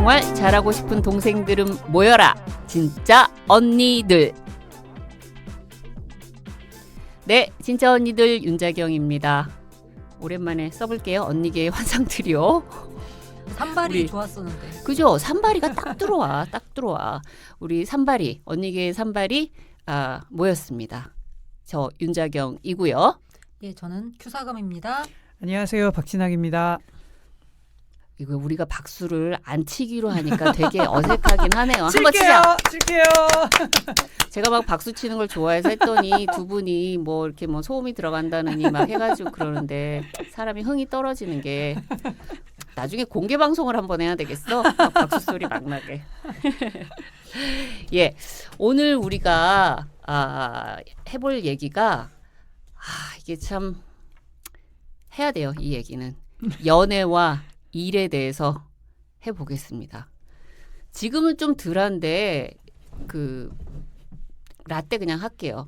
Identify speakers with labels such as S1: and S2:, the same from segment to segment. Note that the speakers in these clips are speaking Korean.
S1: 생활 잘하고 싶은 동생들은 모여라. 진짜 언니들. 네, 진짜 언니들 윤자경입니다. 오랜만에 써볼게요. 언니계의 환상 트리오.
S2: 산발이 좋았었는데.
S1: 그죠? 산발이가 딱 들어와. 딱 들어와. 우리 산발이, 언니계의 산발이 모였습니다. 저 윤자경이고요.
S2: 예, 저는 큐사감입니다.
S3: 안녕하세요. 박진학입니다.
S1: 이거 우리가 박수를 안 치기로 하니까 되게 어색하긴 하네요. 한번 치자.
S3: 칠게요.
S1: 제가 막 박수 치는 걸 좋아해서 했더니 두 분이 뭐 이렇게 뭐 소음이 들어간다느니 막 해가지고 그러는데 사람이 흥이 떨어지는 게 나중에 공개 방송을 한번 해야 되겠어. 막 박수 소리 막 나게. 예, 오늘 우리가 해볼 얘기가 이게 참 해야 돼요. 이 얘기는 연애와 일에 대해서 해보겠습니다. 지금은 좀 덜한데 라떼 그냥 할게요.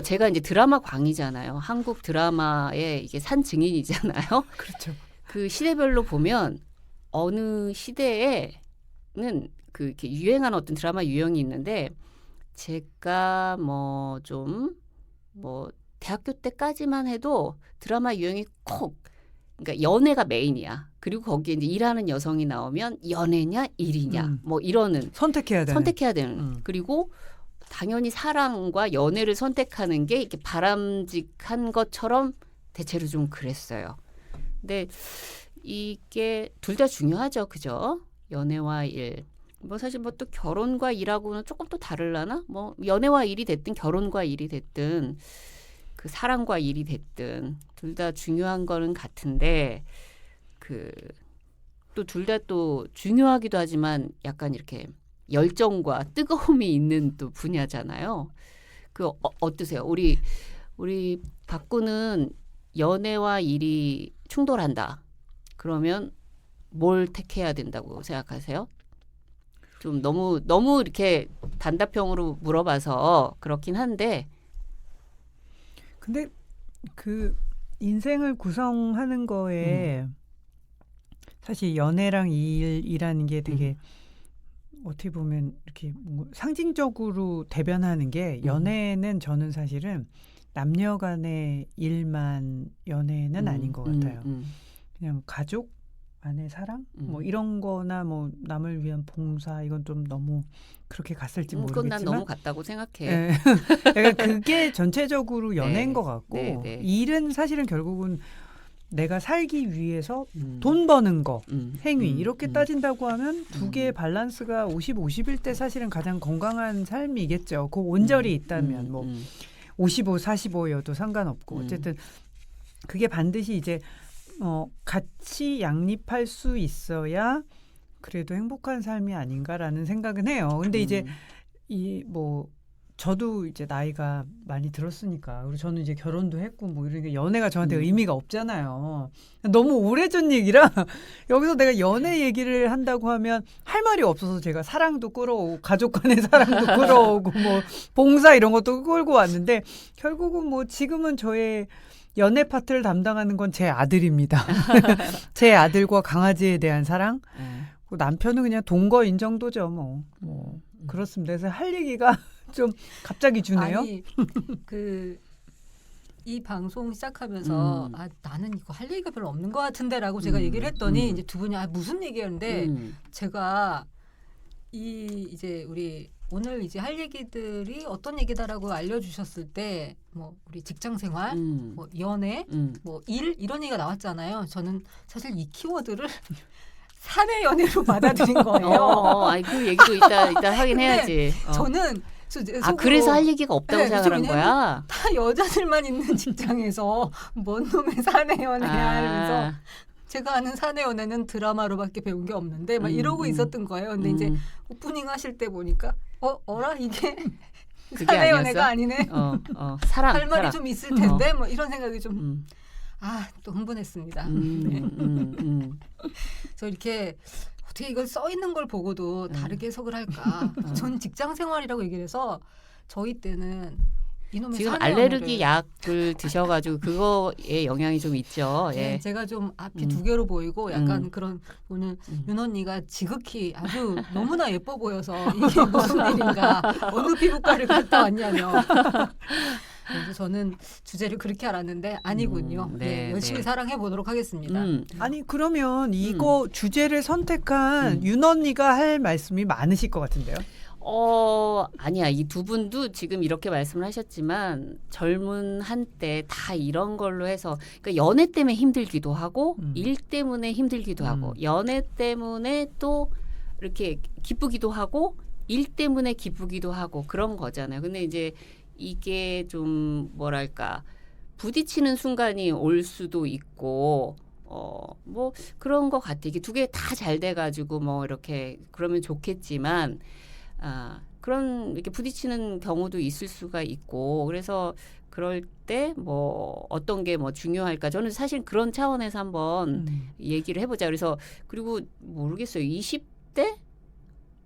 S1: 제가 이제 드라마 광이잖아요. 한국 드라마의 이게 산 증인이잖아요.
S3: 그렇죠.
S1: 그 시대별로 보면 어느 시대에는 이렇게 유행하는 어떤 드라마 유형이 있는데 제가 대학교 때까지만 해도 드라마 유형이 그러니까 연애가 메인이야. 그리고 거기에 이제 일하는 여성이 나오면 연애냐 일이냐 뭐 이러는
S3: 선택해야
S1: 되는. 그리고 당연히 사랑과 연애를 선택하는 게 이렇게 바람직한 것처럼 대체로 좀 그랬어요. 근데 이게 둘 다 중요하죠, 그죠? 연애와 일. 뭐 사실 뭐 또 결혼과 일하고는 조금 또 다르려나? 뭐 연애와 일이 됐든 결혼과 일이 됐든 그 사랑과 일이 됐든 둘 다 중요한 거는 같은데 또 둘 다 또 중요하기도 하지만 약간 이렇게 열정과 뜨거움이 있는 또 분야잖아요. 어떠세요? 우리 박구는 연애와 일이 충돌한다. 그러면 뭘 택해야 된다고 생각하세요? 좀 너무 이렇게 단답형으로 물어봐서 그렇긴 한데.
S3: 근데 그 인생을 구성하는 거에 사실 연애랑 일이라는 게 되게 어떻게 보면 이렇게 상징적으로 대변하는 게 연애는 저는 사실은 남녀 간의 일만 연애는 아닌 것 같아요. 그냥 가족 안의 사랑 뭐 이런 거나 뭐 남을 위한 봉사 이건 좀 너무 그렇게 갔을지 모르겠지만
S1: 그건 난 너무 같다고 생각해.
S3: 네. 그러니까 그게 전체적으로 연애인 것 같고
S1: 네.
S3: 일은 사실은 결국은 내가 살기 위해서 돈 버는 거 행위 이렇게 따진다고 하면 두 개의 밸런스가 50-50일 때 사실은 가장 건강한 삶이겠죠. 그 온절이 있다면 뭐 55-45여도 상관없고 어쨌든 그게 반드시 이제 같이 양립할 수 있어야 그래도 행복한 삶이 아닌가라는 생각은 해요. 근데 이제 저도 이제 나이가 많이 들었으니까 그리고 저는 이제 결혼도 했고 뭐 이러니까 연애가 저한테 의미가 없잖아요. 너무 오래전 얘기라 여기서 내가 연애 얘기를 한다고 하면 할 말이 없어서 제가 사랑도 끌어오고 가족 간의 사랑도 끌어오고 뭐 봉사 이런 것도 끌고 왔는데 결국은 뭐 지금은 저의 연애 파트를 담당하는 건 제 아들입니다. 제 아들과 강아지에 대한 사랑. 남편은 그냥 동거인 정도죠. 뭐 그렇습니다. 그래서 할 얘기가 좀 갑자기 주네요.
S2: 아니, 이 방송 시작하면서 나는 이거 할 얘기가 별로 없는 것 같은데라고 제가 얘기를 했더니 이제 두 분이 무슨 얘기였는데 제가 이제 우리 오늘 이제 할 얘기들이 어떤 얘기다라고 알려주셨을 때 뭐 우리 직장 생활, 뭐 연애, 뭐 일 이런 얘기가 나왔잖아요. 저는 사실 이 키워드를 사내 연애로 받아들인 거예요.
S1: 그 얘기도 이따 하긴 해야지.
S2: 저는
S1: 그래서 할 얘기가 없다고 생각한 거야?
S2: 다 여자들만 있는 직장에서 뭔 놈의 사내 연애야 하면서 제가 아는 사내 연애는 드라마로밖에 배운 게 없는데 막 이러고 있었던 거예요. 근데 이제 오프닝 하실 때 보니까 이게 사내 연애가 아니네.
S1: 사랑.
S2: 할 말이 좀 있을 텐데 뭐 이런 생각이 좀 또 흥분했습니다. 그래서 이렇게 어떻게 이걸 써 있는 걸 보고도 다르게 해석을 할까? 전 직장 생활이라고 얘기를 해서 저희 때는 이놈의
S1: 지금
S2: 사내
S1: 알레르기
S2: 언어를.
S1: 약을 드셔가지고 그거에 영향이 좀 있죠.
S2: 네,
S1: 예.
S2: 제가 좀 앞이 두 개로 보이고 약간 그런 오늘
S1: 음.
S2: 윤 언니가 지극히 아주 너무나 예뻐 보여서 이게 무슨 일인가 어느 피부과를 갔다 왔냐며. 그래서 저는 주제를 그렇게 알았는데 아니군요.
S1: 네,
S2: 네, 열심히
S1: 네.
S2: 사랑해 보도록 하겠습니다.
S3: 아니 그러면 이거 주제를 선택한 윤 언니가 할 말씀이 많으실 것 같은데요.
S1: 아니야. 이 두 분도 지금 이렇게 말씀을 하셨지만 젊은 한때 다 이런 걸로 해서 그러니까 연애 때문에 힘들기도 하고 일 때문에 힘들기도 하고 연애 때문에 또 이렇게 기쁘기도 하고 일 때문에 기쁘기도 하고 그런 거잖아요. 근데 이제 이게 좀 뭐랄까 부딪히는 순간이 올 수도 있고 뭐 그런 것 같아. 이게 두 개 다 잘 돼가지고 뭐 이렇게 그러면 좋겠지만 그런 이렇게 부딪히는 경우도 있을 수가 있고 그래서 그럴 때 뭐 어떤 게 뭐 중요할까 저는 사실 그런 차원에서 한번 얘기를 해보자. 그래서 그리고 모르겠어요. 20대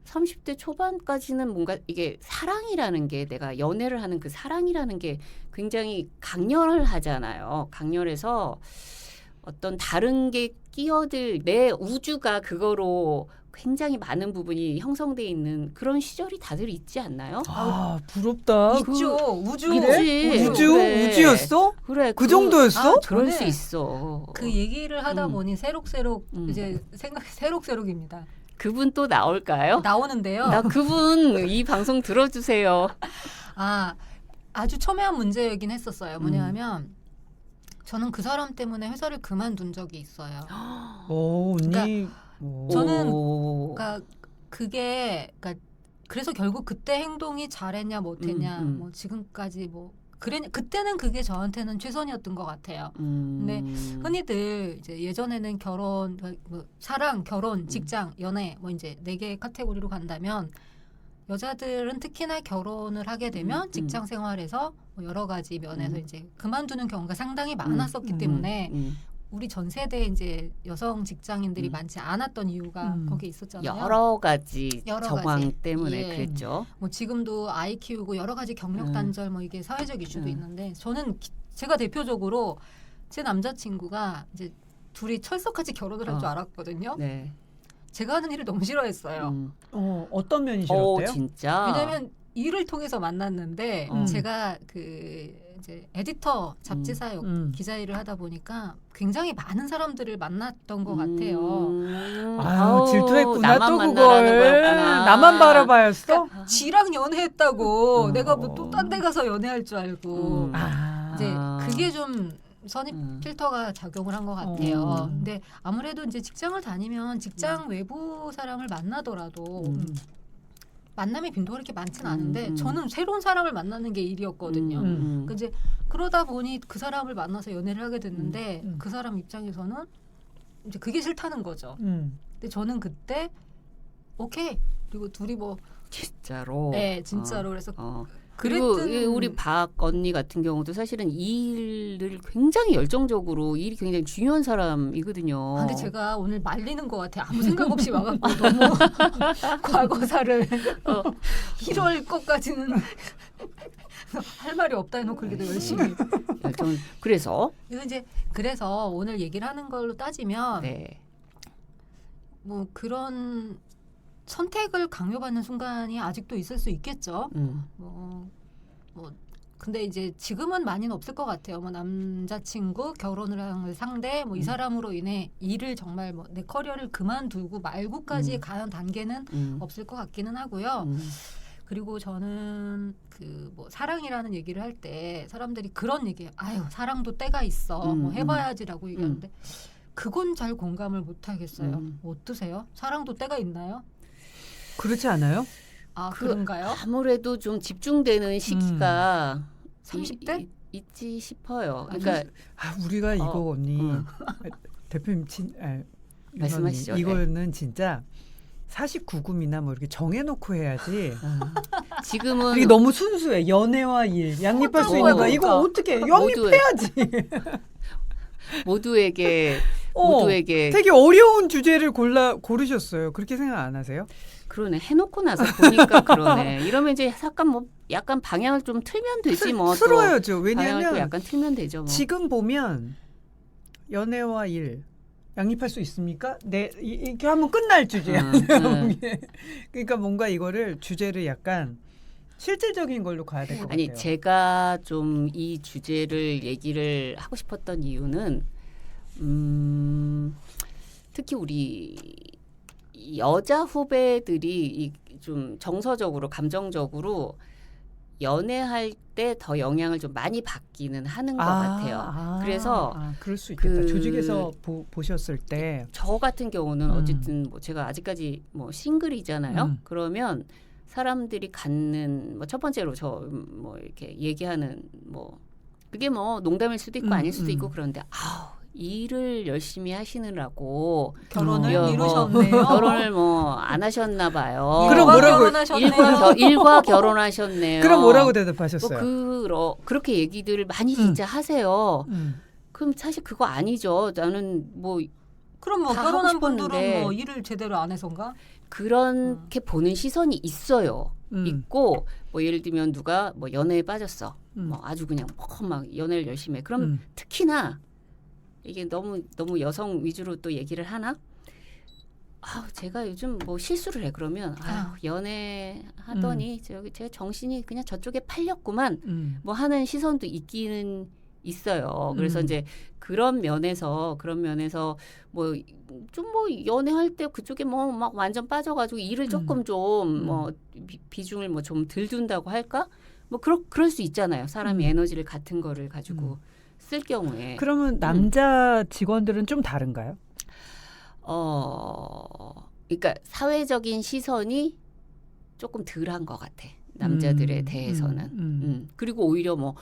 S1: 30대 초반까지는 뭔가 이게 사랑이라는 게 내가 연애를 하는 그 사랑이라는 게 굉장히 강렬하잖아요. 강렬해서 어떤 다른 게 끼어들 내 우주가 그거로 굉장히 많은 부분이 형성돼 있는 그런 시절이 다들 있지 않나요?
S3: 아 부럽다.
S2: 있죠. 우주.
S1: 그래?
S3: 우주?
S1: 그래.
S3: 우주였어?
S1: 그래.
S3: 그 정도였어?
S1: 그럴
S2: 저는
S1: 수 있어.
S2: 그 얘기를 하다
S1: 음.
S2: 보니 새록새록 이제 새록새록입니다.
S1: 그분 또 나올까요?
S2: 나오는데요.
S1: 나 그분 이 방송 들어주세요.
S2: 아주 첨예한 문제이긴 했었어요. 뭐냐면 저는 그 사람 때문에 회사를 그만둔 적이 있어요.
S3: 오 언니.
S2: 그러니까
S3: 오.
S2: 저는
S1: 오.
S2: 그러니까 그래서 결국 그때 행동이 잘했냐 못했냐 뭐 지금까지 뭐 그때는 그게 저한테는 최선이었던 것 같아요. 근데 흔히들 이제 예전에는 결혼, 뭐 사랑, 결혼, 직장, 연애 뭐 이제 4개 카테고리로 간다면 여자들은 특히나 결혼을 하게 되면 직장 생활에서 뭐 여러 가지 면에서 이제 그만두는 경우가 상당히 많았었기 때문에 우리 전 세대 이제 여성 직장인들이 많지 않았던 이유가 거기에 있었잖아요.
S1: 여러 가지
S2: 여러
S1: 정황
S2: 가지.
S1: 때문에
S2: 예.
S1: 그랬죠.
S2: 뭐 지금도 아이 키우고 여러 가지 경력 단절 뭐 이게 사회적 이슈도 있는데 저는 제가 대표적으로 제 남자친구가 이제 둘이 철석같이 결혼을 할 줄 알았거든요.
S1: 네.
S2: 제가 하는 일을 너무 싫어했어요.
S3: 어떤 면이 싫었대요?
S1: 진짜.
S2: 왜냐하면 일을 통해서 만났는데
S1: 음.
S2: 제가 이제 에디터 잡지사 기자 일을 하다 보니까 굉장히 많은 사람들을 만났던 것 같아요.
S3: 아유 질투했구나
S1: 나만
S3: 또
S1: 만나라는
S3: 그걸.
S1: 거였구나.
S3: 나만 바라봐였어?
S2: 지랑 연애했다고 내가 뭐 또 딴 데 가서 연애할 줄 알고 이제 그게 좀 선입 필터가 작용을 한 것 같아요. 근데 아무래도 이제 직장을 다니면 직장 외부 사람을 만나더라도 만남의 빈도가 그렇게 많지는 않은데 저는 새로운 사람을 만나는 게 일이었거든요. 그러니까 이제 그러다 보니 그 사람을 만나서 연애를 하게 됐는데 그 사람 입장에서는 이제 그게 싫다는 거죠. 근데 저는 그때 오케이 그리고 둘이 뭐
S1: 진짜로.
S2: 네 진짜로 그래서
S1: 그리고
S2: 그랬던-
S1: 우리 박 언니 같은 경우도 사실은 이 일을 굉장히 열정적으로 일이 굉장히 중요한 사람이거든요.
S2: 근데 제가 오늘 말리는 것 같아. 아무 생각 없이 와갖고 너무 과거사를 1월 것까지는 할 말이 없다 해놓고 그래도 열심히.
S1: 그래서
S2: 그래서 오늘 얘기를 하는 걸로 따지면
S1: 네.
S2: 뭐 그런 선택을 강요받는 순간이 아직도 있을 수 있겠죠. 뭐 근데 이제 지금은 많이는 없을 것 같아요. 뭐 남자친구 결혼을 하는 상대 뭐 이 사람으로 인해 일을 정말 뭐 내 커리어를 그만두고 말고까지 가는 단계는 없을 것 같기는 하고요. 그리고 저는 그 뭐 사랑이라는 얘기를 할 때 사람들이 그런 얘기해요. 아유 사랑도 때가 있어. 뭐 해봐야지라고 얘기하는데 그건 잘 공감을 못 하겠어요. 어떠세요? 사랑도 때가 있나요?
S3: 그렇지 않아요?
S2: 그런가요?
S1: 아무래도 좀 집중되는 시기가
S2: 30대?
S1: 있지 싶어요. 그러니까
S3: 우리가 이거 언니 대표님
S1: 말씀하시죠.
S3: 이거는 진짜 49금이나 뭐 이렇게 정해놓고 해야지.
S1: 지금은
S3: 이게 너무 순수해. 연애와 일 양립할 수 있는 거야. 이거 어떻게 양립해야지.
S1: 모두에게 모두에게
S3: 되게 어려운 주제를 고르셨어요. 그렇게 생각 안 하세요?
S1: 그러네. 해놓고 나서 보니까 그러네. 이러면 이제 약간 방향을 좀 틀면 되지 뭐. 또
S3: 틀어야죠.
S1: 방향을 또
S3: 왜냐하면
S1: 약간 틀면 되죠. 뭐.
S3: 지금 보면 연애와 일 양립할 수 있습니까? 네, 이렇게 하면 끝날 주제야. 그러니까 뭔가 이거를 주제를 약간 실질적인 걸로 가야 될 것 같아요.
S1: 아니 제가 좀 이 주제를 얘기를 하고 싶었던 이유는 특히 우리 여자 후배들이 좀 정서적으로 감정적으로 연애할 때 더 영향을 좀 많이 받기는 하는 것 같아요. 그래서
S3: 그럴 수 있겠다.
S1: 그
S3: 조직에서 보셨을 때
S1: 저 같은 경우는 어쨌든 뭐 제가 아직까지 뭐 싱글이잖아요. 그러면 사람들이 갖는 뭐 첫 번째로 저 뭐 이렇게 얘기하는 뭐 그게 뭐 농담일 수도 있고 아닐 수도 있고 그런데 일을 열심히 하시느라고
S2: 결혼을
S1: 뭐
S2: 이루셨네요.
S1: 결혼을 뭐 안 하셨나 봐요.
S3: 그럼 뭐라고
S1: 일과 결혼하셨네요.
S3: 그럼 뭐라고 대답하셨어요?
S1: 그렇게 얘기들을 많이 진짜 하세요. 그럼 사실 그거 아니죠. 나는 뭐
S2: 그럼 뭐
S1: 다 하고
S2: 결혼한
S1: 싶었는데.
S2: 분들은 뭐 일을 제대로 안 해서인가?
S1: 그렇게 보는 시선이 있어요.
S3: 음.
S1: 있고 뭐 예를 들면 누가 뭐 연애에 빠졌어. 뭐 아주 그냥 막 연애를 열심히 해. 그럼 특히나 이게 너무 여성 위주로 또 얘기를 하나? 제가 요즘 뭐 실수를 해. 그러면 연애하더니 제가 정신이 그냥 저쪽에 팔렸구만. 뭐 하는 시선도 있기는 있어요. 그래서 이제 그런 면에서 뭐 좀 뭐 연애할 때 그쪽에 뭐 막 완전 빠져가지고 일을 조금 좀 뭐 비중을 뭐 좀 덜 둔다고 할까? 뭐 그럴 수 있잖아요. 사람이 에너지를 같은 거를 가지고 쓸 경우에.
S3: 그러면 남자 직원들은 좀 다른가요?
S1: 그러니까 사회적인 시선이 조금 덜한 것 같아. 남자들에 대해서는. 그리고 오히려 너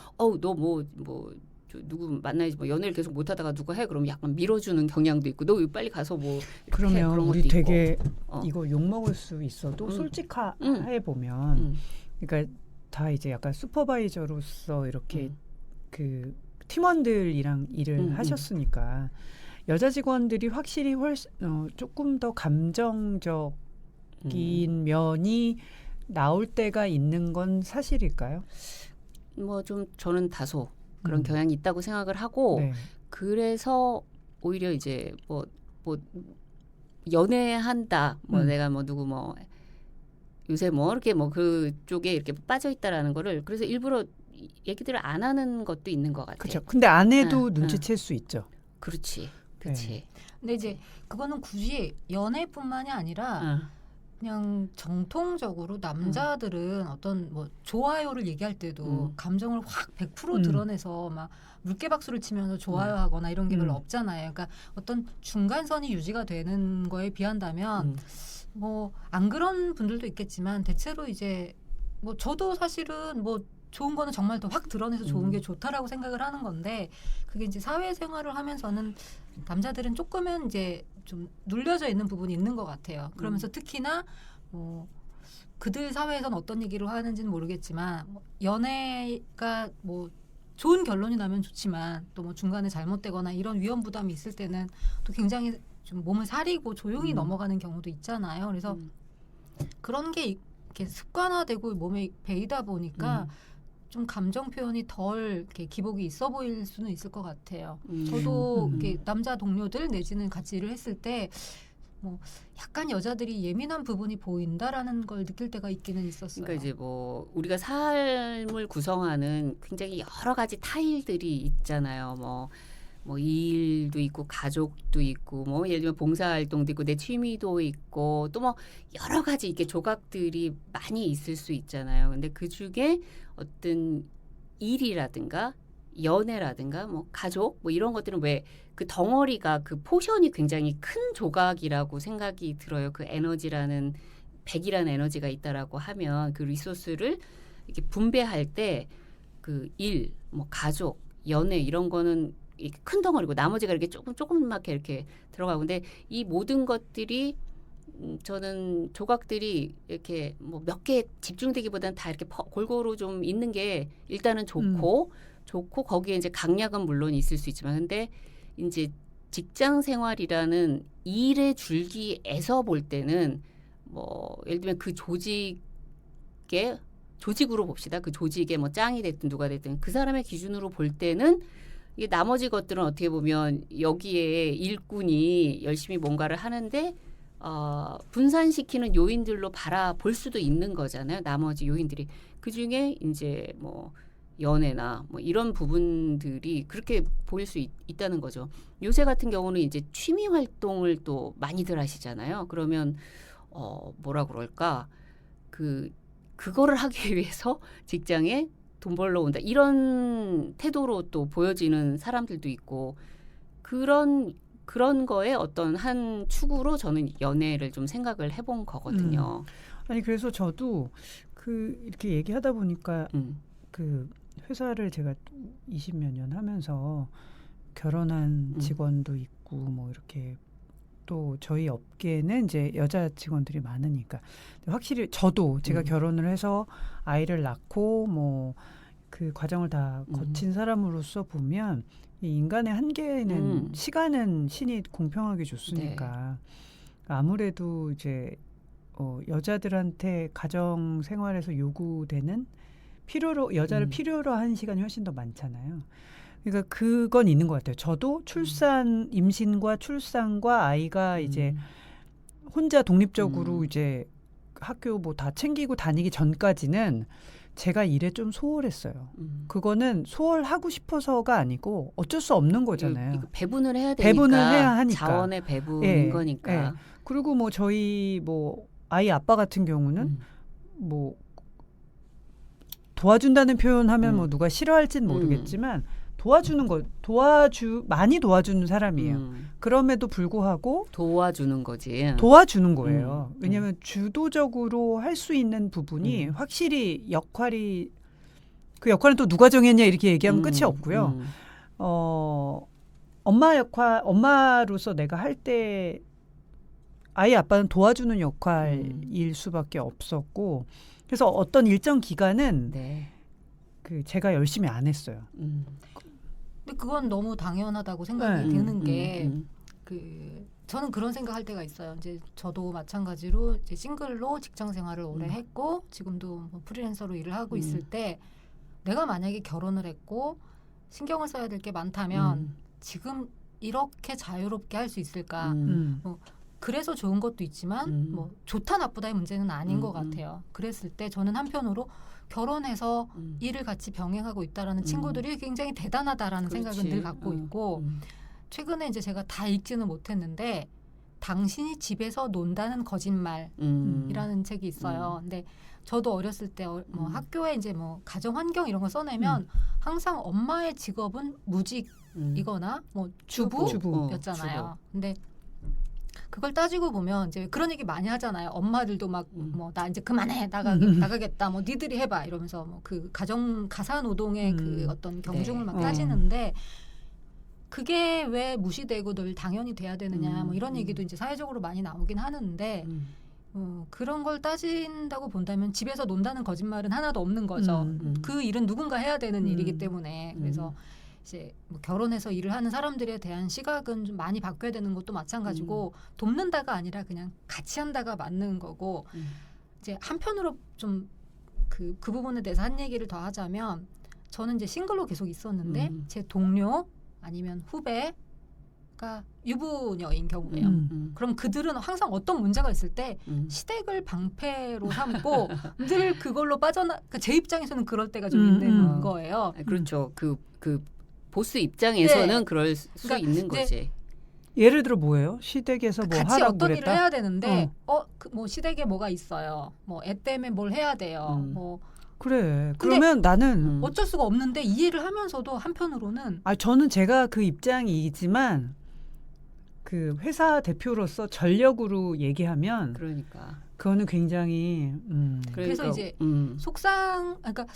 S1: 누구 만나야지 뭐 연애를 계속 못하다가 누가 해 그러면 약간 밀어주는 경향도 있고 너 빨리 가서 뭐
S3: 그러면
S1: 해, 그런
S3: 우리
S1: 것도
S3: 되게
S1: 있고.
S3: 이거 욕 먹을 수 있어도 솔직해 보면 그러니까 다 이제 약간 슈퍼바이저로서 이렇게 그 팀원들이랑 일을 하셨으니까 여자 직원들이 확실히 조금 더 감정적인 면이 나올 때가 있는 건 사실일까요?
S1: 뭐 좀 저는 다소 그런 경향이 있다고 생각을 하고
S3: 네.
S1: 그래서 오히려 이제 뭐 연애한다 내가 뭐 누구 뭐 요새 뭐 이렇게 뭐 그쪽에 이렇게 빠져 있다라는 거를 그래서 일부러 얘기들을 안 하는 것도 있는 것 같아요.
S3: 그렇죠. 근데 안 해도 눈치챌 수 있죠.
S1: 그렇지.
S3: 네.
S2: 근데 이제 그거는 굳이 연애뿐만이 아니라 그냥 정통적으로 남자들은 어떤 뭐 좋아요를 얘기할 때도 감정을 확 100% 드러내서 막 물개박수를 치면서 좋아요하거나 이런 게 별로 없잖아요. 그러니까 어떤 중간선이 유지가 되는 거에 비한다면 뭐 안 그런 분들도 있겠지만 대체로 이제 뭐 저도 사실은 뭐 좋은 거는 정말 더 확 드러내서 좋은 게 좋다라고 생각을 하는 건데 그게 이제 사회생활을 하면서는 남자들은 조금은 이제 좀 눌려져 있는 부분이 있는 것 같아요. 그러면서 특히나 뭐 그들 사회에서는 어떤 얘기를 하는지는 모르겠지만 뭐 연애가 뭐 좋은 결론이 나면 좋지만 또 뭐 중간에 잘못되거나 이런 위험 부담이 있을 때는 또 굉장히 좀 몸을 사리고 조용히 넘어가는 경우도 있잖아요. 그래서 그런 게 이렇게 습관화되고 몸에 배이다 보니까 좀 감정 표현이 덜 이렇게 기복이 있어 보일 수는 있을 것 같아요. 저도 이렇게 남자 동료들 내지는 같이 일을 했을 때 뭐 약간 여자들이 예민한 부분이 보인다라는 걸 느낄 때가 있기는 있었어요.
S1: 그러니까 이제 뭐 우리가 삶을 구성하는 굉장히 여러 가지 타일들이 있잖아요. 뭐 일도 있고 가족도 있고 뭐 예를 들면 봉사활동도 있고 내 취미도 있고 또 뭐 여러 가지 이렇게 조각들이 많이 있을 수 있잖아요. 근데 그 중에 어떤 일이라든가 연애라든가 뭐 가족 뭐 이런 것들은 왜 그 덩어리가 그 포션이 굉장히 큰 조각이라고 생각이 들어요. 그 에너지라는 100이라는 에너지가 있다라고 하면 그 리소스를 이렇게 분배할 때 그 일, 뭐 가족, 연애 이런 거는 이렇게 큰 덩어리고 나머지가 이렇게 조금맣게 이렇게 들어가고 근데 이 모든 것들이 저는 조각들이 이렇게 뭐 몇 개 집중되기보다는 다 이렇게 골고루 좀 있는 게 일단은 좋고 거기에 이제 강약은 물론 있을 수 있지만 근데 이제 직장 생활이라는 일의 줄기에서 볼 때는 뭐 예를 들면 그 조직으로 봅시다. 그 조직의 뭐 짱이 됐든 누가 됐든 그 사람의 기준으로 볼 때는 이게 나머지 것들은 어떻게 보면 여기에 일꾼이 열심히 뭔가를 하는데 분산시키는 요인들로 바라볼 수도 있는 거잖아요. 나머지 요인들이. 그중에 이제 뭐 연애나 뭐 이런 부분들이 그렇게 보일 수 있다는 거죠. 요새 같은 경우는 이제 취미 활동을 또 많이들 하시잖아요. 그러면 뭐라 그럴까? 그거를 하기 위해서 직장에 돈 벌러 온다. 이런 태도로 또 보여지는 사람들도 있고 그런 거에 어떤 한 축으로 저는 연애를 좀 생각을 해본 거거든요.
S3: 아니 그래서 저도 이렇게 얘기하다 보니까 그 회사를 제가 20몇 년 하면서 결혼한 직원도 있고 뭐 이렇게 또 저희 업계는 이제 여자 직원들이 많으니까 확실히 저도 제가 결혼을 해서 아이를 낳고 뭐 그 과정을 다 거친 사람으로서 보면 이 인간의 한계는 시간은 신이 공평하게 줬으니까 아무래도 이제 여자들한테 가정 생활에서 요구되는 여자를 필요로 하는 시간이 훨씬 더 많잖아요. 그러니까 그건 있는 것 같아요. 저도 임신과 출산과 아이가 이제 혼자 독립적으로 이제 학교 뭐 다 챙기고 다니기 전까지는 제가 일에 좀 소홀했어요. 그거는 소홀하고 싶어서가 아니고 어쩔 수 없는 거잖아요.
S1: 이거 배분을 해야 되니까.
S3: 배분을 해야 하니까.
S1: 자원의 배분인 거니까.
S3: 그리고 뭐 저희 뭐 아이 아빠 같은 경우는 뭐 도와준다는 표현하면 뭐 누가 싫어할진 모르겠지만 많이 도와주는 사람이에요. 그럼에도 불구하고
S1: 도와주는 거지.
S3: 도와주는 거예요. 왜냐하면 주도적으로 할 수 있는 부분이 확실히 그 역할은 또 누가 정했냐 이렇게 얘기하면 끝이 없고요. 엄마로서 내가 할 때 아이 아빠는 도와주는 역할일 수밖에 없었고 그래서 어떤 일정 기간은 제가 열심히 안 했어요.
S2: 근데 그건 너무 당연하다고 생각이 드는 게 저는 그런 생각할 때가 있어요. 이제 저도 마찬가지로 이제 싱글로 직장 생활을 오래 했고 지금도 뭐 프리랜서로 일을 하고 있을 때 내가 만약에 결혼을 했고 신경을 써야 될 게 많다면 지금 이렇게 자유롭게 할 수 있을까? 뭐 그래서 좋은 것도 있지만 뭐 좋다 나쁘다의 문제는 아닌 것 같아요. 그랬을 때 저는 한편으로 결혼해서 일을 같이 병행하고 있다라는 친구들이 굉장히 대단하다라는 생각은 늘 갖고 있고 최근에 이제 제가 다 읽지는 못했는데 당신이 집에서 논다는 거짓말이라는 책이 있어요. 근데 저도 어렸을 때 뭐 학교에 이제 뭐 가정 환경 이런 거 써내면 항상 엄마의 직업은 무직이거나 뭐 주부였잖아요. 근데 그걸 따지고 보면 이제 그런 얘기 많이 하잖아요. 엄마들도 막 뭐 나 이제 그만해 나가겠다 뭐 니들이 해봐 이러면서 뭐 그 가사 노동의 그 어떤 경중을 막 따지는데 그게 왜 무시되고 늘 당연히 돼야 되느냐 뭐 이런 얘기도 이제 사회적으로 많이 나오긴 하는데 그런 걸 따진다고 본다면 집에서 논다는 거짓말은 하나도 없는 거죠. 그 일은 누군가 해야 되는 일이기 때문에 그래서 이제 뭐 결혼해서 일을 하는 사람들에 대한 시각은 좀 많이 바뀌어야 되는 것도 마찬가지고 돕는다가 아니라 그냥 같이 한다가 맞는 거고 이제 한편으로 좀 그 부분에 대해서 한 얘기를 더 하자면 저는 이제 싱글로 계속 있었는데 제 동료 아니면 후배가 유부녀인 경우예요. 그럼 그들은 항상 어떤 문제가 있을 때 시댁을 방패로 삼고 늘 그걸로 제 입장에서는 그럴 때가 좀 있는 거예요.
S1: 그렇죠. 그 보스 입장에서는 그럴 수 있는 거지.
S3: 예를 들어 뭐예요? 시댁에서 뭐
S2: 같이
S3: 하라고
S2: 어떤
S3: 그랬다?
S2: 일을 해야 되는데 뭐 시댁에 뭐가 있어요. 뭐 애 때문에 뭘 해야 돼요. 뭐
S3: 그래. 그러면 나는
S2: 어쩔 수가 없는데 이해를 하면서도 한편으로는
S3: 저는 제가 그 입장이지만 그 회사 대표로서 전력으로 얘기하면
S1: 그러니까
S3: 그거는 굉장히
S2: 그래서 이제 그러니까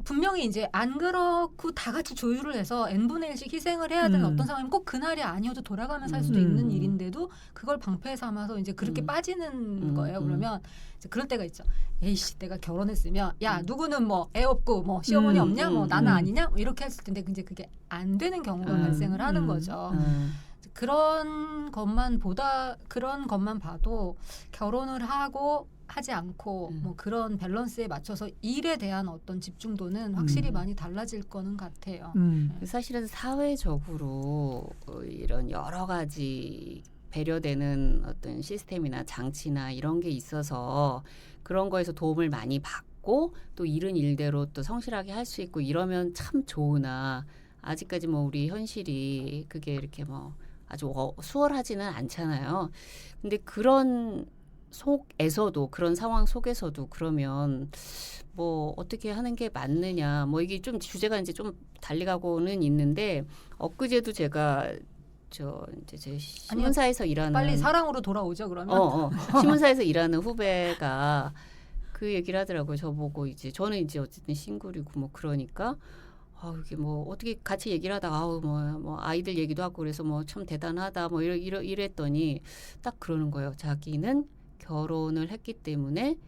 S2: 분명히 이제 안 그렇고 다 같이 조율을 해서 n분의 1씩 희생을 해야 되는 어떤 상황이면 꼭 그날이 아니어도 돌아가면서 할 수도 있는 일인데도 그걸 방패 삼아서 이제 그렇게 빠지는 거예요. 그러면 이제 그럴 때가 있죠. 에이씨 내가 결혼했으면 야 누구는 뭐 애 없고 뭐 시어머니 없냐 뭐 나는 아니냐 뭐 이렇게 했을 텐데 이제 그게 안 되는 경우가 발생을 하는 거죠. 그런 것만 봐도 결혼을 하고 하지 않고 뭐 그런 밸런스에 맞춰서 일에 대한 어떤 집중도는 확실히 많이 달라질 거는 같아요.
S1: 사실은 사회적으로 이런 여러 가지 배려되는 어떤 시스템이나 장치나 이런 게 있어서 그런 거에서 도움을 많이 받고 또 일은 일대로 또 성실하게 할 수 있고 이러면 참 좋으나 아직까지 뭐 우리 현실이 그게 이렇게 뭐 아주 수월하지는 않잖아요. 근데 그런 속에서도 그런 상황 속에서도 그러면 뭐 어떻게 하는 게 맞느냐 뭐 이게 좀 주제가 이제 좀 달리 가고는 있는데 엊그제도 제가 이제 제 신문사에서 일하는
S2: 빨리 사랑으로 돌아오죠 그러면.
S1: 신문사에서 일하는 후배가 그 얘기를 하더라고요. 저보고 이제 저는 이제 어쨌든 싱글이고 뭐 그러니까 이게 뭐 어떻게 같이 얘기를 하다가 뭐 아이들 얘기도 하고 그래서 뭐 참 대단하다 뭐 이랬더니 딱 그러는 거예요. 자기는 결혼을 했기 때문에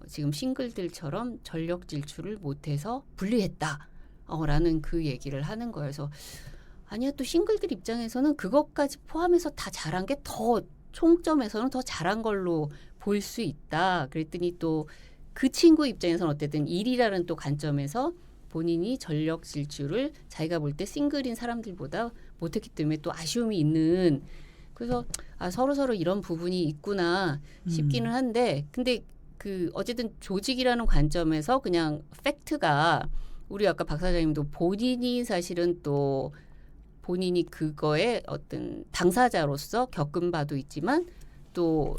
S1: 지금 싱글들처럼 전력 질출을 못해서 불리했다. 라는 그 얘기를 하는 거예요. 그래서 아니야 또 싱글들 입장에서는 그것까지 포함해서 다 잘한 게 더 총점에서는 더 잘한 걸로 보일 수 있다. 그랬더니 또 그 친구 입장에서는 어쨌든 일이라는 또 관점에서 본인이 전력 질주를 자기가 볼 때 싱글인 사람들보다 못했기 때문에 또 아쉬움이 있는 그래서 서로 이런 부분이 있구나 싶기는 한데 근데 그 어쨌든 조직이라는 관점에서 그냥 팩트가 우리 아까 박 사장님도 본인이 사실은 또 본인이 그거에 어떤 당사자로서 겪은 바도 있지만 또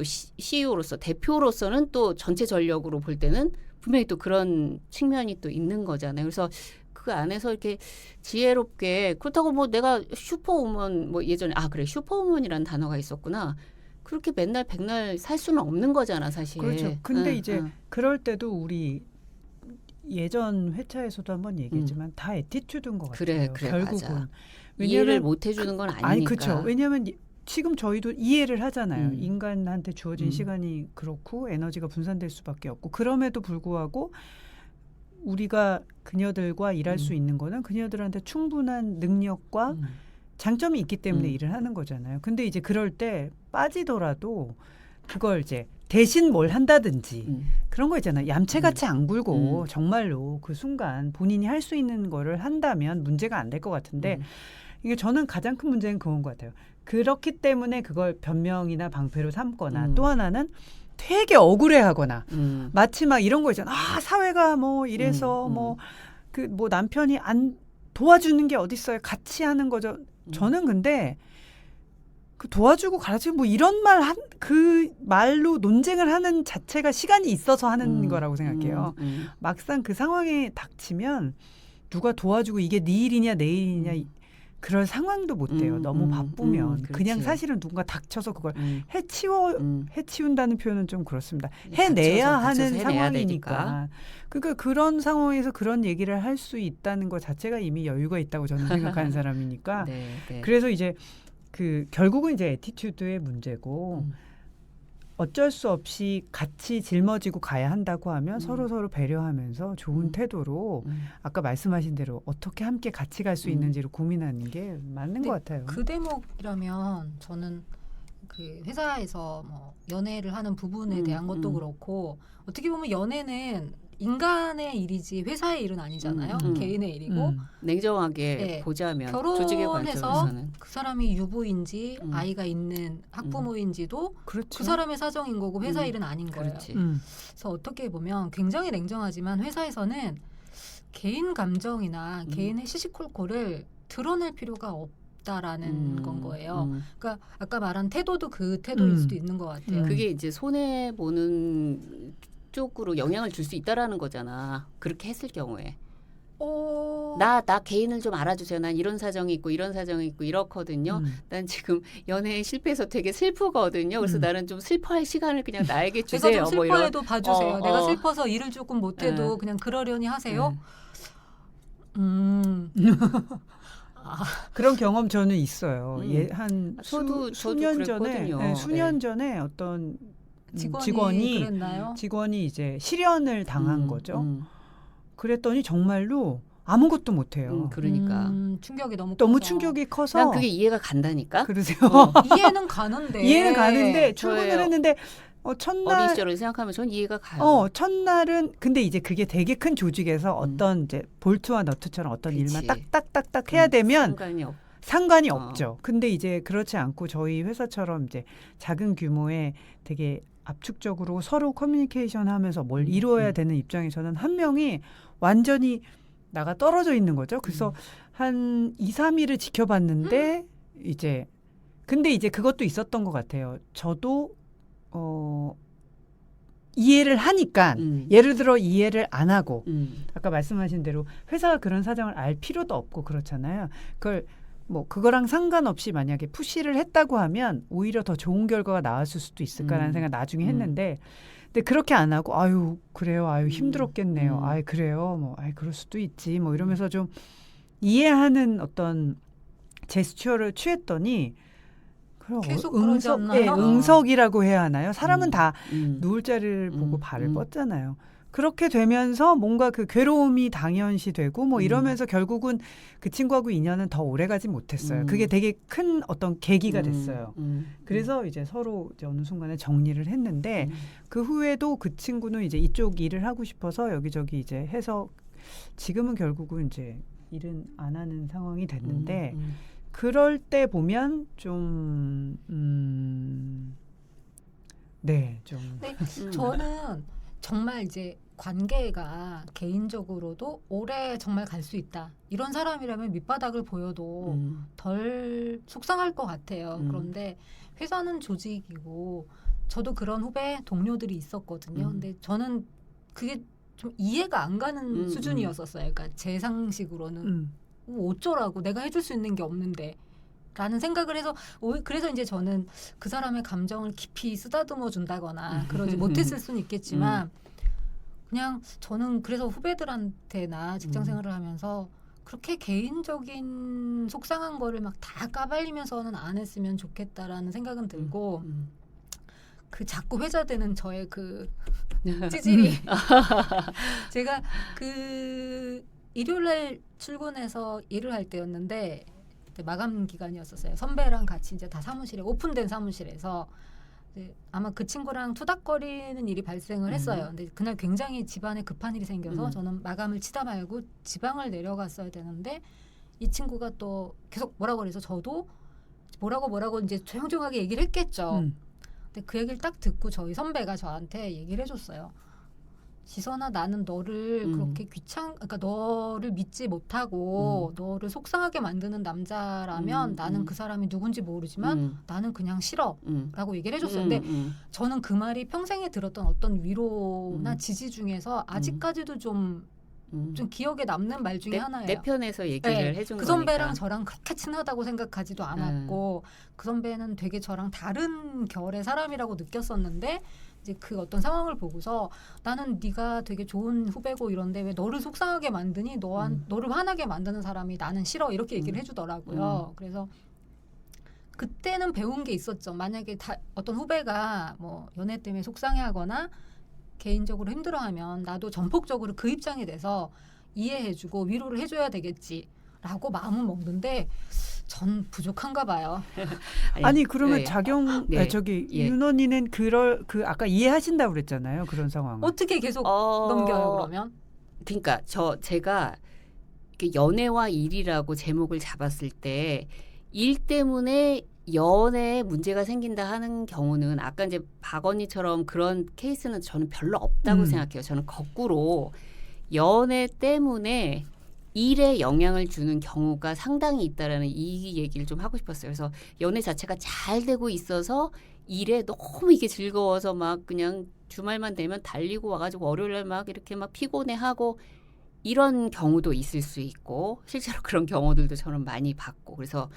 S1: CEO로서 대표로서는 또 전체 전력으로 볼 때는 분명히 또 그런 측면이 또 있는 거잖아요. 그래서 그 안에서 이렇게 지혜롭게 그렇다고 뭐 내가 슈퍼우먼 뭐 예전에 그래 슈퍼우먼이라는 단어가 있었구나. 그렇게 맨날 백날 살 수는 없는 거잖아 사실.
S3: 그렇죠. 근데 이제 그럴 때도 우리 예전 회차에서도 한번 얘기했지만 다 애티튜드인 것 같아요.
S1: 그래
S3: 결국은.
S1: 맞아. 이해를 못 해주는 건 아니니까.
S3: 아니 그렇죠. 왜냐하면 지금 저희도 이해를 하잖아요.
S1: 음.
S3: 인간한테 주어진 시간이 그렇고 에너지가 분산될 수밖에 없고 그럼에도 불구하고 우리가 그녀들과 일할 수 있는 거는 그녀들한테 충분한 능력과 장점이 있기 때문에 일을 하는 거잖아요. 근데 이제 그럴 때 빠지더라도 그걸 이제 대신 뭘 한다든지 그런 거 있잖아요. 얌체같이 안 굴고 정말로 그 순간 본인이 할 수 있는 거를 한다면 문제가 안 될 것 같은데 이게 저는 가장 큰 문제는 그건 것 같아요. 그렇기 때문에 그걸 변명이나 방패로 삼거나 또 하나는 되게 억울해하거나 마치 막 이런 거 있잖아. 사회가 뭐 이래서 뭐 남편이 안 도와주는 게 어딨어요. 같이 하는 거죠. 저는 근데 그 도와주고 가르치고 뭐 이런 그 말로 논쟁을 하는 자체가 시간이 있어서 하는 거라고 생각해요. 막상 그 상황에 닥치면 누가 도와주고 이게 네 일이냐 내 일이냐 그럴 상황도 못 돼요. 너무 바쁘면 그냥 사실은 누군가 닥쳐서 그걸 해치운다는 표현은 좀 그렇습니다. 해내야 하는 상황이니까. 그러니까 그런 상황에서 그런 얘기를 할 수 있다는 것 자체가 이미 여유가 있다고 저는 생각하는 사람이니까.
S1: 네.
S3: 그래서 이제 결국은 이제 애티튜드의 문제고 어쩔 수 없이 같이 짊어지고 가야 한다고 하면 서로 배려하면서 좋은 태도로 아까 말씀하신 대로 어떻게 함께 같이 갈 수 있는지를 고민하는 게 맞는 것 같아요.
S2: 그 대목이라면 저는 그 회사에서 뭐 연애를 하는 부분에 대한 것도 그렇고 어떻게 보면 연애는 인간의 일이지 회사의 일은 아니잖아요. 개인의 일이고
S1: 냉정하게 보자면 조직의 관점에서는
S2: 그 사람이 유부인지 아이가 있는 학부모인지도
S3: 그렇죠.
S2: 그 사람의 사정인 거고 회사 일은 아닌 거예요.
S1: 그렇지.
S2: 그래서 어떻게 보면 굉장히 냉정하지만 회사에서는 개인 감정이나 개인의 시시콜콜을 드러낼 필요가 없다라는 건 거예요. 그러니까 아까 말한 태도도 그 태도일 수도 있는 것 같아요.
S1: 그게 이제 손해 보는 쪽으로 영향을 줄 수 있다라는 거잖아. 그렇게 했을 경우에. 나 개인을 좀 알아주세요. 난 이런 사정이 있고 이런 사정이 있고 이렇거든요. 난 지금 연애에 실패해서 되게 슬프거든요. 그래서 나는 좀 슬퍼할 시간을 그냥 나에게 주세요.
S2: 내가 좀 슬퍼해도 봐주세요. 내가
S1: 어.
S2: 슬퍼서 일을 조금 못해도 그냥 그러려니 하세요.
S3: 그런 경험 저는 있어요. 한
S1: 저도
S3: 수년
S1: 그랬거든요.
S3: 수년 전에 어떤
S2: 직원이 그랬나요?
S3: 직원이 이제 실연을 당한 거죠. 그랬더니 정말로 아무것도 못해요.
S1: 그러니까
S2: 충격이 너무
S3: 너무
S2: 커서.
S3: 충격이 커서
S1: 난 그게 이해가 간다니까.
S3: 그러세요.
S2: 이해는 가는데
S3: 이해는 가는데
S1: 저예요.
S3: 출근을 했는데
S1: 어린
S3: 첫날
S1: 시절을 생각하면 전 이해가 가요.
S3: 첫날은 근데 이제 그게 되게 큰 조직에서 어떤 이제 볼트와 너트처럼 어떤
S1: 그치.
S3: 일만 딱딱딱딱 해야 되면 상관이
S1: 어.
S3: 없죠. 근데 이제 그렇지 않고 저희 회사처럼 이제 작은 규모의 되게 압축적으로 서로 커뮤니케이션 하면서 뭘 이루어야 되는 입장에서는 한 명이 완전히 나가 떨어져 있는 거죠. 그래서 한 2, 3일을 지켜봤는데 이제 근데 이제 그것도 있었던 것 같아요. 저도 이해를 하니까 예를 들어 이해를 안 하고 아까 말씀하신 대로 회사가 그런 사정을 알 필요도 없고 그렇잖아요. 그걸 뭐 그거랑 상관없이 만약에 푸시를 했다고 하면 오히려 더 좋은 결과가 나왔을 수도 있을까라는 생각 나중에 했는데 근데 그렇게 안 하고 아유 그래요 아유 힘들었겠네요 아유 그래요 뭐 아유 그럴 수도 있지 뭐 이러면서 좀 이해하는 어떤 제스처를 취했더니
S2: 계속 그러지 않나요?
S3: 응석이라고 해야 하나요? 사람은 다 누울 자리를 보고 발을
S1: 음.
S3: 뻗잖아요. 그렇게 되면서 뭔가 그 괴로움이 당연시되고 뭐 이러면서 결국은 그 친구하고 인연은 더 오래가지 못했어요. 그게 되게 큰 어떤 계기가 됐어요. 그래서 이제 서로 이제 어느 순간에 정리를 했는데 그 후에도 그 친구는 이제 이쪽 일을 하고 싶어서 여기저기 이제 해서 지금은 결국은 이제 일은 안 하는 상황이 됐는데 그럴 때 보면 좀 네, 좀
S2: 네, 저는 정말 이제 관계가 개인적으로도 오래 정말 갈 수 있다. 이런 사람이라면 밑바닥을 보여도 덜 속상할 것 같아요. 그런데 회사는 조직이고 저도 그런 후배 동료들이 있었거든요. 근데 저는 그게 좀 이해가 안 가는 수준이었었어요. 그러니까 제 상식으로는 어쩌라고 내가 해줄 수 있는 게 없는데 라는 생각을 해서 그래서 이제 저는 그 사람의 감정을 깊이 쓰다듬어 준다거나 그러지 못했을 수는 있겠지만 그냥 저는 그래서 후배들한테나 직장 생활을 하면서 그렇게 개인적인 속상한 거를 막 다 까발리면서는 안 했으면 좋겠다라는 생각은 들고 그 자꾸 회자되는 저의 그 찌질이 제가 그 일요일날 출근해서 일을 할 때였는데 마감 기간이었었어요. 선배랑 같이 이제 다 사무실에 오픈된 사무실에서 이제 아마 그 친구랑 투닥거리는 일이 발생을 했어요. 근데 그날 굉장히 집안에 급한 일이 생겨서 저는 마감을 치다 말고 지방을 내려갔어야 되는데 이 친구가 또 계속 뭐라고 그래서 저도 뭐라고 이제 조용조용하게 얘기를 했겠죠. 근데 그 얘기를 딱 듣고 저희 선배가 저한테 얘기를 해줬어요. 지선아 나는 너를 그렇게 그러니까 너를 믿지 못하고 너를 속상하게 만드는 남자라면 나는 그 사람이 누군지 모르지만 나는 그냥 싫어 라고 얘기를 해줬어요. 근데 저는 그 말이 평생에 들었던 어떤 위로나 지지 중에서 아직까지도 좀 기억에 남는 말 중에 하나예요.
S1: 내 편에서 얘기를
S2: 네,
S1: 해준
S2: 그
S1: 거니까.
S2: 선배랑 저랑 그렇게 친하다고 생각하지도 않았고 그 선배는 되게 저랑 다른 결의 사람이라고 느꼈었는데 이제 그 어떤 상황을 보고서 나는 네가 되게 좋은 후배고 이런데 왜 너를 속상하게 만드니 너를 화나게 만드는 사람이 나는 싫어 이렇게 얘기를 해주더라고요. 그래서 그때는 배운 게 있었죠. 만약에 어떤 후배가 뭐 연애 때문에 속상해하거나 개인적으로 힘들어하면 나도 전폭적으로 그 입장이 돼서 이해해주고 위로를 해줘야 되겠지라고 마음은 먹는데 전 부족한가 봐요.
S3: 아니 그러면
S1: 네.
S3: 저기 윤 언니는 그 아까 이해하신다고 그랬잖아요. 그런 상황.
S2: 어떻게 계속 넘겨요 그러면?
S1: 그러니까 제가 연애와 일이라고 제목을 잡았을 때 일 때문에 연애에 문제가 생긴다 하는 경우는 아까 이제 박 언니처럼 그런 케이스는 저는 별로 없다고 생각해요. 저는 거꾸로 연애 때문에 일에 영향을 주는 경우가 상당히 있다라는 이 얘기를 좀 하고 싶었어요. 그래서 연애 자체가 잘 되고 있어서 일에 너무 이게 즐거워서 막 그냥 주말만 되면 달리고 와가지고 월요일날 막 이렇게 막 피곤해하고 이런 경우도 있을 수 있고 실제로 그런 경우들도 저는 많이 봤고 그래서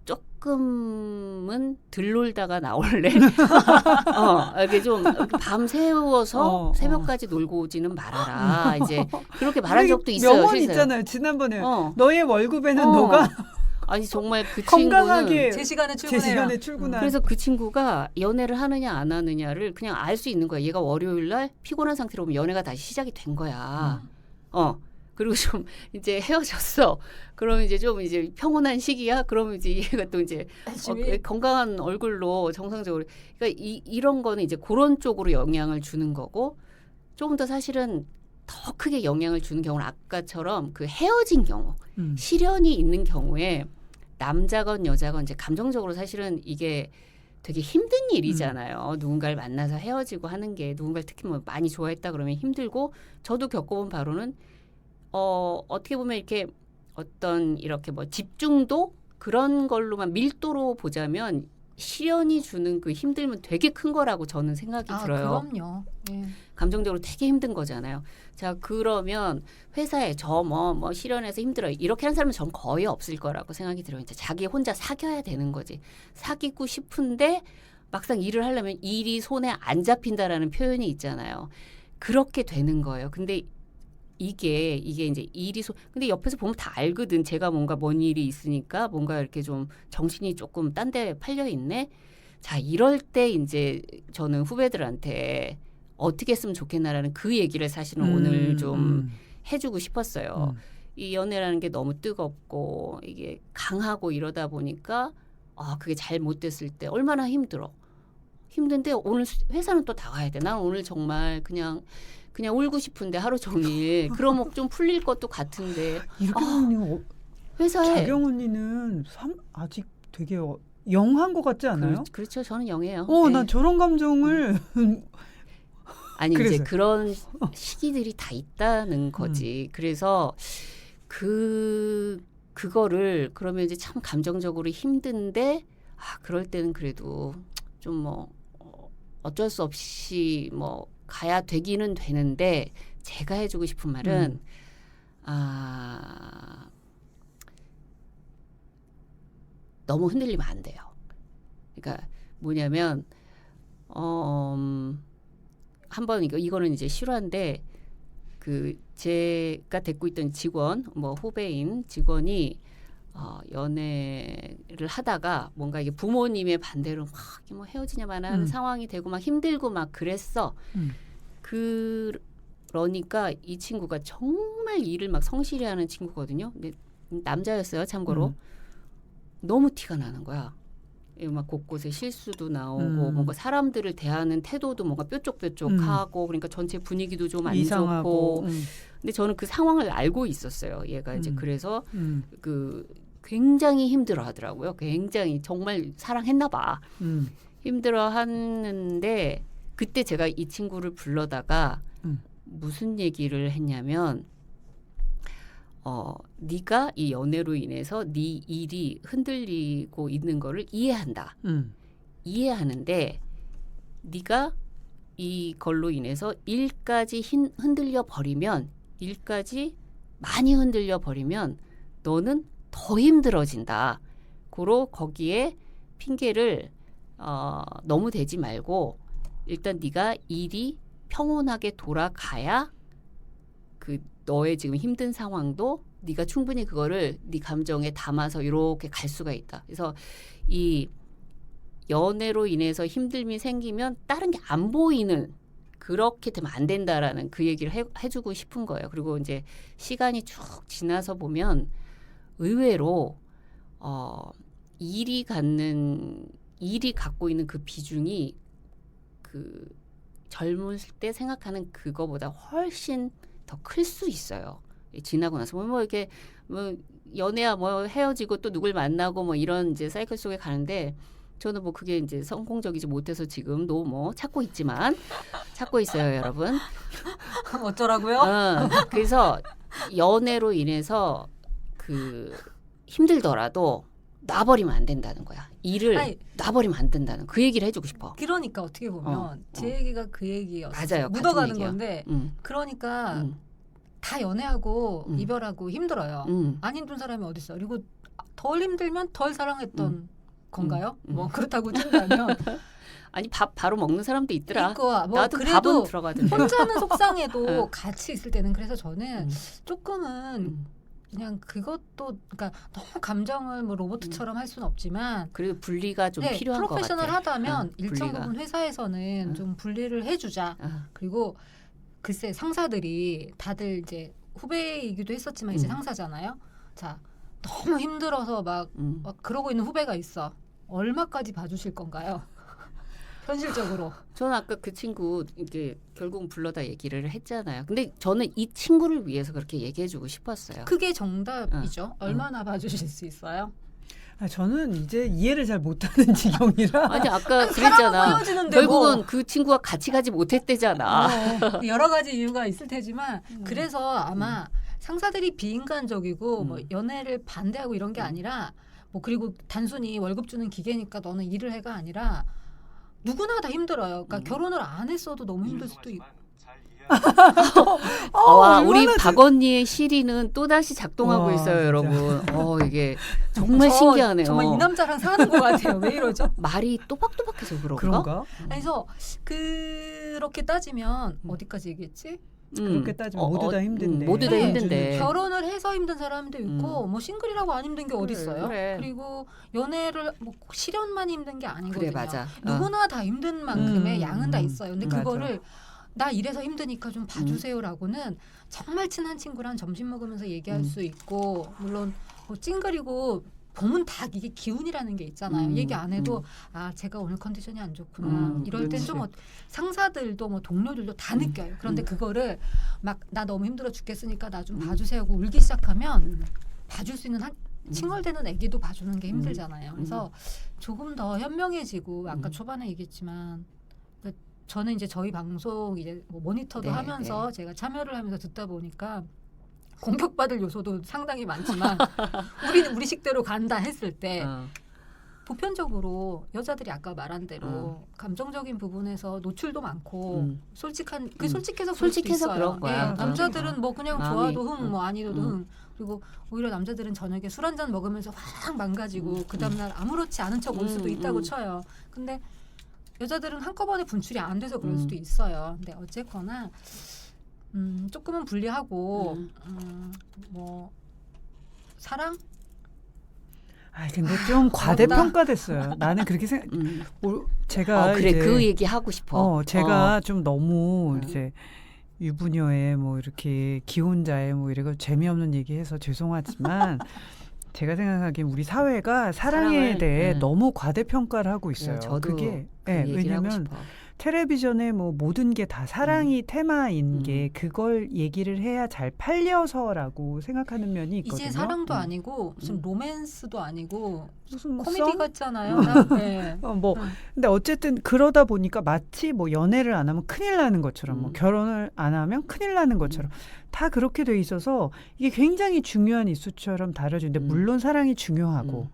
S1: 조금은 들 놀다가 나올래? 이게 좀 밤 새워서 새벽까지 놀고 오지는 말아라. 이제 그렇게 말한 적도 있어요.
S3: 명언
S1: 실제로.
S3: 있잖아요. 지난번에 너의 월급에는 너가
S1: 아니 정말 그
S3: 건강하게
S1: 친구는
S2: 제 시간에
S3: 제 시간에 출근한.
S1: 그래서 그 친구가 연애를 하느냐 안 하느냐를 그냥 알 수 있는 거야. 얘가 월요일 날 피곤한 상태로 오면 연애가 다시 시작이 된 거야. 그리고 좀 이제 헤어졌어. 그러면 이제 좀 이제 평온한 시기야. 그러면 이제 얘가 또 이제 건강한 얼굴로 정상적으로. 그러니까 이런 거는 이제 그런 쪽으로 영향을 주는 거고 조금 더 사실은 더 크게 영향을 주는 경우는 아까처럼 그 헤어진 경우, 시련이 있는 경우에 남자건 여자건 이제 감정적으로 사실은 이게 되게 힘든 일이잖아요. 누군가를 만나서 헤어지고 하는 게 누군가를 특히 뭐 많이 좋아했다 그러면 힘들고 저도 겪어본 바로는 어떻게 보면 이렇게 어떤 이렇게 뭐 집중도 그런 걸로만 밀도로 보자면 시련이 주는 그 힘듦은 되게 큰 거라고 저는 생각이 들어요.
S2: 그럼요. 예.
S1: 감정적으로 되게 힘든 거잖아요. 자, 그러면 회사에 저 뭐 시련해서 힘들어요. 이렇게 하는 사람은 전 거의 없을 거라고 생각이 들어요. 이제 자기 혼자 사귀어야 되는 거지. 사귀고 싶은데 막상 일을 하려면 일이 손에 안 잡힌다라는 표현이 있잖아요. 그렇게 되는 거예요. 근데 이게 이제 근데 옆에서 보면 다 알거든. 제가 뭔가 뭔 일이 있으니까 뭔가 이렇게 좀 정신이 조금 딴 데 팔려 있네. 자, 이럴 때 이제 저는 후배들한테 어떻게 했으면 좋겠나라는 그 얘기를 사실은 오늘 좀 해주고 싶었어요. 이 연애라는 게 너무 뜨겁고 이게 강하고 이러다 보니까 그게 잘 못 됐을 때 얼마나 힘들어. 힘든데 오늘 회사는 또 나가야 돼. 난 오늘 정말 그냥 울고 싶은데 하루 종일. 그러면 좀 풀릴 것도 같은데.
S3: 이렇게 보면
S1: 회사에
S3: 자경 언니는 아직 되게 영한 것 같지 않아요?
S1: 그렇죠. 저는 영해요.
S3: 난 저런 감정을
S1: 아니
S3: 그래서.
S1: 이제 그런 시기들이 다 있다는 거지. 그래서 그거를 그러면 이제 참 감정적으로 힘든데 그럴 때는 그래도 좀 뭐 어쩔 수 없이 뭐 가야 되기는 되는데 제가 해주고 싶은 말은 너무 흔들리면 안 돼요. 그러니까 뭐냐면 한번 이거는 이제 실화인데 그 제가 데리고 있던 직원 뭐 후배인 직원이 연애를 하다가 뭔가 이게 부모님의 반대로 막 뭐 헤어지냐만 하는 상황이 되고 막 힘들고 막 그랬어. 그러니까 이 친구가 정말 일을 막 성실히 하는 친구거든요. 근데 남자였어요, 참고로. 너무 티가 나는 거야. 막 곳곳에 실수도 나오고 뭔가 사람들을 대하는 태도도 뭔가 뾰족뾰족하고 그러니까 전체 분위기도 좀 안 좋고. 근데 저는 그 상황을 알고 있었어요. 얘가 이제 그래서 그 굉장히 힘들어하더라고요. 굉장히 정말 사랑했나 봐. 힘들어하는데 그때 제가 이 친구를 불러다가 무슨 얘기를 했냐면 네가 이 연애로 인해서 네 일이 흔들리고 있는 거를 이해한다. 이해하는데 네가 이걸로 인해서 일까지 흔들려 버리면 일까지 많이 흔들려 버리면 너는 더 힘들어진다. 고로 거기에 핑계를 너무 대지 말고 일단 네가 일이 평온하게 돌아가야 그 너의 지금 힘든 상황도 네가 충분히 그거를 네 감정에 담아서 이렇게 갈 수가 있다. 그래서 이 연애로 인해서 힘듦이 생기면 다른 게 안 보이는 그렇게 되면 안 된다라는 그 얘기를 해주고 싶은 거예요. 그리고 이제 시간이 쭉 지나서 보면 의외로 일이 갖고 있는 그 비중이 그 젊었을 때 생각하는 그거보다 훨씬 더 클 수 있어요. 지나고 나서 뭐 이렇게 뭐 연애야 뭐 헤어지고 또 누굴 만나고 뭐 이런 이제 사이클 속에 가는데 저는 뭐 그게 이제 성공적이지 못해서 지금도 뭐 찾고 있어요, 여러분.
S2: 어쩌라고요?
S1: 그래서 연애로 인해서 그 힘들더라도 놔버리면 안 된다는 거야. 일을 놔버리면 안 된다는 그 얘기를 해주고 싶어.
S2: 그러니까 어떻게 보면 제 얘기가 그 얘기였어요.
S1: 맞아요.
S2: 묻어가는 건데 그러니까 다 연애하고 이별하고 힘들어요. 안 힘든 사람이 어디 있어. 그리고 덜 힘들면 덜 사랑했던 건가요? 뭐 그렇다고 친다면
S1: 아니 밥 바로 먹는 사람도 있더라.
S2: 뭐
S1: 나도
S2: 그래도
S1: 밥은 들어가던데.
S2: 혼자는 속상해도 같이 있을 때는 그래서 저는 조금은 그냥 그것도 그러니까 너무 감정을 뭐 로봇처럼 할 수는 없지만
S1: 그래도 분리가 좀 필요한 것 같아.
S2: 프로페셔널하다면 일정 부분 회사에서는 좀 분리를 해주자. 그리고 글쎄 상사들이 다들 이제 후배이기도 했었지만 이제 상사잖아요. 자, 너무 힘들어서 막 그러고 있는 후배가 있어. 얼마까지 봐주실 건가요? 현실적으로.
S1: 저는 아까 그 친구 이제 결국 불러다 얘기를 했잖아요. 근데 저는 이 친구를 위해서 그렇게 얘기해주고 싶었어요.
S2: 그게 정답이죠. 얼마나 봐주실 수 있어요?
S3: 저는 이제 이해를 잘 못하는 지경이라.
S1: 아니 아까 그랬잖아.
S2: 헤어지는데
S1: 결국은
S2: 뭐.
S1: 그 친구가 같이 가지 못했대잖아.
S2: 여러 가지 이유가 있을 테지만 그래서 아마 상사들이 비인간적이고 뭐 연애를 반대하고 이런 게 아니라 뭐 그리고 단순히 월급 주는 기계니까 너는 일을 해가 아니라 누구나 다 힘들어요. 그러니까 결혼을 안 했어도 너무 힘들 수도 있고.
S1: 와, 우리 박언니의 시리는 또 다시 작동하고
S3: 와,
S1: 있어요,
S3: 진짜.
S1: 여러분. 이게 정말 신기하네요.
S2: 정말 이 남자랑 사는 것 같아요. 왜 이러죠?
S1: 말이 또박또박해서 그런가?
S3: 그런가?
S2: 그래서 그렇게 따지면 어디까지 얘기했지?
S3: 그렇게 따지면 모두 다 힘든데.
S1: 모두 다
S2: 네.
S1: 힘든데.
S2: 결혼을 해서 힘든 사람도 있고 뭐 싱글이라고 안 힘든 게 어디 있어요?
S1: 그래.
S2: 그리고 연애를 뭐 실연만 힘든 게 아니거든요.
S1: 그래, 맞아.
S2: 누구나 다 힘든 만큼의 양은 다 있어요. 근데
S3: 맞아.
S2: 그거를 나 이래서 힘드니까 좀 봐주세요라고는 정말 친한 친구랑 점심 먹으면서 얘기할 수 있고 물론 뭐 찡그리고 보면 다 이게 기운이라는 게 있잖아요. 얘기 안 해도 아 제가 오늘 컨디션이 안 좋구나. 이럴 땐 좀 상사들도 뭐 동료들도 다 느껴요. 그런데 그거를 막 나 너무 힘들어 죽겠으니까 나 좀 봐주세요 하고 울기 시작하면 봐줄 수 있는 칭얼대는 애기도 봐주는 게 힘들잖아요. 그래서 조금 더 현명해지고 아까 초반에 얘기했지만 저는 이제 저희 방송 이제 뭐 모니터도
S1: 네,
S2: 하면서 제가 참여를 하면서 듣다 보니까 공격받을 요소도 상당히 많지만 우리 식대로 간다 했을 때 보편적으로 여자들이 아까 말한 대로 감정적인 부분에서 노출도 많고 솔직해서 그럴 수도 있어요.
S1: 그런 거야.
S2: 예, 남자들은 뭐 그냥
S1: 마음이,
S2: 좋아도 흥, 뭐 아니어도 흥. 그리고 오히려 남자들은 저녁에 술 한잔 먹으면서 확 망가지고 그 다음날 아무렇지 않은 척 올 수도 있다고 쳐요. 근데 여자들은 한꺼번에 분출이 안 돼서 그럴 수도 있어요. 근데 어쨌거나 조금은 분리하고 뭐 사랑?
S3: 근데 좀 과대평가됐어요. 나는 그렇게 생각. 제가
S1: 그래
S3: 이제,
S1: 그 얘기 하고 싶어.
S3: 제가 좀 너무 이제 유부녀의 뭐 이렇게 기혼자의 뭐 이런 거 재미없는 얘기해서 죄송하지만 제가 생각하기엔 우리 사회가 사랑에
S1: 사랑을,
S3: 대해 너무 과대평가를 하고 있어요.
S1: 저도
S3: 그게
S1: 그 얘기를 하고
S3: 왜냐면
S1: 싶어.
S3: 텔레비전에 뭐 모든 게 다 사랑이 테마인 게 그걸 얘기를 해야 잘 팔려서라고 생각하는 면이 있거든요.
S2: 이제 사랑도 아니고 무슨 로맨스도 아니고
S3: 무슨 뭐
S2: 코미디
S3: 썸?
S2: 같잖아요. 네.
S3: 근데 어쨌든 그러다 보니까 마치 뭐 연애를 안 하면 큰일 나는 것처럼 뭐 결혼을 안 하면 큰일 나는 것처럼 다 그렇게 돼 있어서 이게 굉장히 중요한 이슈처럼 다뤄지는데 물론 사랑이 중요하고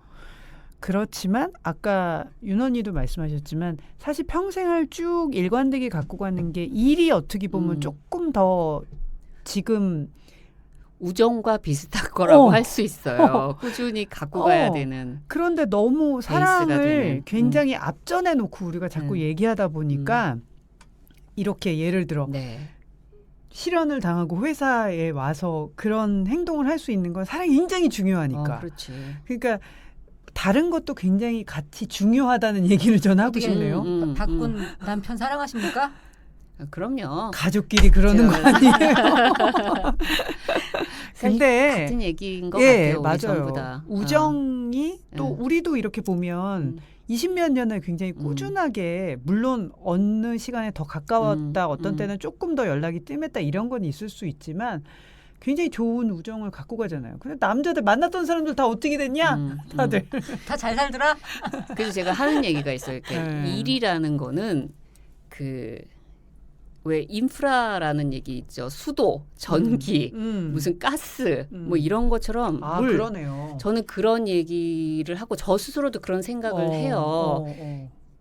S3: 그렇지만 아까 윤 언니도 말씀하셨지만 사실 평생을 쭉 일관되게 갖고 가는 게 일이 어떻게 보면 조금 더 지금
S1: 우정과 비슷할 거라고 할 수 있어요. 꾸준히 갖고 가야 되는.
S3: 그런데 너무 사랑을
S1: 되는.
S3: 굉장히 앞전에 놓고 우리가 자꾸 얘기하다 보니까 이렇게 예를 들어 실현을 당하고 회사에 와서 그런 행동을 할 수 있는 건 사랑이 굉장히 중요하니까.
S1: 그렇지.
S3: 그러니까 다른 것도 굉장히 같이 중요하다는 얘기를 전 하고 싶네요.
S2: 바꾼 남편 사랑하십니까?
S1: 그럼요.
S3: 가족끼리 그러는 거 아니에요? 근데
S1: 같은 얘기인 것 같아요. 우리
S3: 맞아요.
S1: 전부 다.
S3: 우정이 또 우리도 이렇게 보면 20몇 년을 굉장히 꾸준하게 물론 어느 시간에 더 가까웠다 어떤 때는 조금 더 연락이 뜸했다 이런 건 있을 수 있지만 굉장히 좋은 우정을 갖고 가잖아요. 근데 남자들 만났던 사람들 다 어떻게 됐냐? 다들
S2: 다 잘 살더라.
S1: 그래서 제가 하는 얘기가 있어요. 이렇게 일이라는 거는 왜 인프라라는 얘기 있죠. 수도, 전기, 무슨 가스 뭐 이런 것처럼 물.
S3: 그러네요.
S1: 저는 그런 얘기를 하고 저 스스로도 그런 생각을 해요.